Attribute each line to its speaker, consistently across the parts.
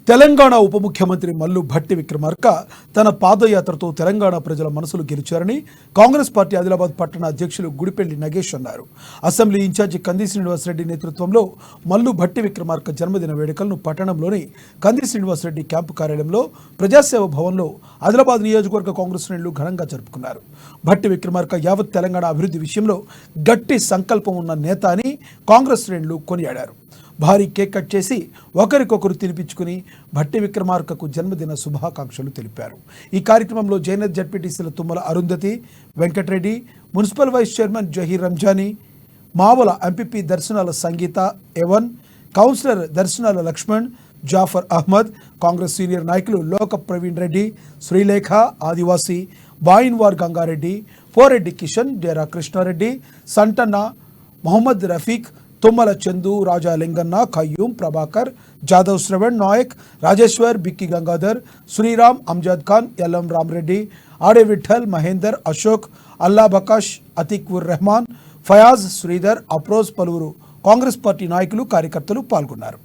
Speaker 1: తెలంగాణ ఉప ముఖ్యమంత్రి మల్లు భట్టి విక్రమార్క తన పాదయాత్రతో తెలంగాణ ప్రజల మనసులు గెలిచారని కాంగ్రెస్ పార్టీ ఆదిలాబాద్ పట్టణ అధ్యక్షులు గుడిపెల్లి నగేష్ అన్నారు. అసెంబ్లీ ఇన్ఛార్జి కంది శ్రీనివాసరెడ్డి నేతృత్వంలో మల్లు భట్టి విక్రమార్క జన్మదిన వేడుకలను పట్టణంలోని కంది శ్రీనివాసరెడ్డి క్యాంపు కార్యాలయంలో ప్రజాసేవ భవన్లో ఆదిలాబాద్ నియోజకవర్గ కాంగ్రెస్ శ్రేణులు ఘనంగా జరుపుకున్నారు. భట్టి విక్రమార్క యావత్ తెలంగాణ అభివృద్ధి విషయంలో గట్టి సంకల్పం ఉన్న నేత అని కాంగ్రెస్ శ్రేణులు కొనియాడారు. భారీ కేక్ కట్ చేసి ఒకరికొకరు తినిపించుకుని భట్టి విక్రమార్కకు జన్మదిన శుభాకాంక్షలు తెలిపారు. ఈ కార్యక్రమంలో జైనత్ జడ్పీటీసీల Tummala Arundhati, Venkatareddy, municipal vice chairman Zaheer Ranjani, Mavala MPP Darshanala Sangeetha ఎవన్, కౌన్సిలర్ దర్శనాల లక్ష్మణ్, జాఫర్ అహ్మద్, కాంగ్రెస్ సీనియర్ నాయకులు లోక ప్రవీణ్ రెడ్డి, శ్రీలేఖ, ఆదివాసీ, బాయిన్వార్ గంగారెడ్డి, పోరెడ్డి కిషన్, డేరా కృష్ణారెడ్డి, సంటన్న, మొహమ్మద్ రఫీక్, తుమ్మల చందు, రాజా లింగన్న, ఖయ్యూం, ప్రభాకర్, జాదవ్ శ్రవణ్ నాయక్, రాజేశ్వర్, బిక్కి గంగాధర్, శ్రీరామ్, అంజద్ ఖాన్, ఎల్ఎం రామరెడ్డి, ఆడే విఠల్, మహేందర్, అశోక్, అల్లా బకాష్, అతిక్ ఉర్ రెహమాన్, ఫయాజ్, శ్రీధర్, అప్రోజ్ పలువురు కాంగ్రెస్ పార్టీ నాయకులు కార్యకర్తలు పాల్గొన్నారు.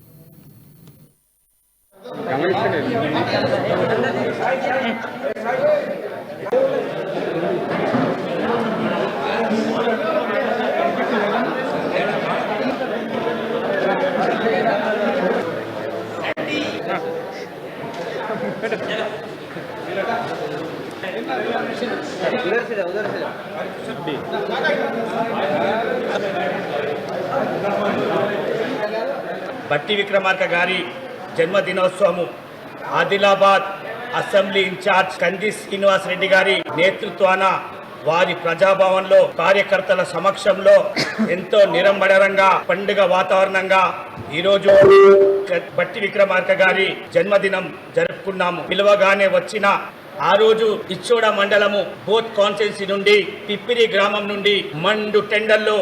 Speaker 2: భట్టి విక్రమార్క గారి జన్మదినోత్సవము ఆదిలాబాద్ అసెంబ్లీ ఇన్ఛార్జ్ కంది శ్రీనివాసరెడ్డి గారి నేతృత్వాన వారి ప్రజాభవన్లో కార్యకర్తల సమక్షంలో ఎంతో నిరంబడంగా పండుగ వాతావరణంగా ఈరోజు భట్టి విక్రమార్క గారి జన్మదినం జరుపుకున్నాము. పిలువగానే వచ్చిన ఆ రోజు ఇచ్చోడ మండలము బోత్ కాన్స్టిట్యున్సీ నుండి పిప్పిరి గ్రామం నుండి మండు టెండల్లో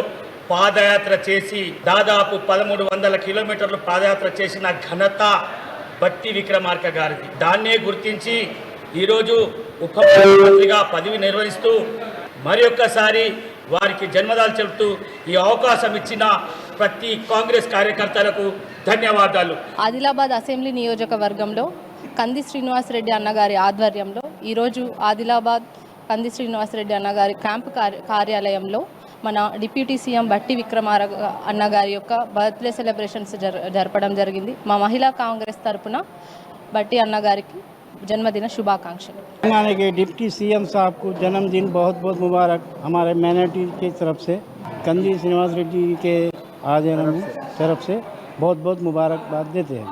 Speaker 2: పాదయాత్ర చేసి దాదాపు 1300 కిలోమీటర్లు పాదయాత్ర చేసిన ఘనత భట్టి విక్రమార్క గారిది. దాన్నే గుర్తించి ఈరోజు ఉప ముఖ్యమంత్రిగా పదవి నిర్వహిస్తూ మరి ఒక్కసారి వారికి జన్మదినాలు చెబుతూ ఈ అవకాశం ఇచ్చిన ప్రతి కాంగ్రెస్ కార్యకర్తలకు ధన్యవాదాలు.
Speaker 3: ఆదిలాబాద్ అసెంబ్లీ నియోజకవర్గంలో కంది శ్రీనివాసరెడ్డి అన్నగారి ఆధ్వర్యంలో ఈరోజు ఆదిలాబాద్ కంది శ్రీనివాసరెడ్డి అన్నగారి క్యాంపు కార్యాలయంలో మన డిప్యూటీ సీఎం భట్టి విక్రమార్క అన్నగారి యొక్క బర్త్డే సెలబ్రేషన్స్ జరపడం జరిగింది. మా మహిళా కాంగ్రెస్ తరపున భట్టి అన్నగారికి जन्मदिन शुभाकांक्षल।
Speaker 4: तेलंगाना के डिप्टी सीएम साहब को जन्मदिन बहुत बहुत मुबारक। हमारे मैनिटी की तरफ से कंदी श्रीनिवास रेड्डी के आदरणीय तरफ से बहुत बहुत मुबारकबाद देते हैं।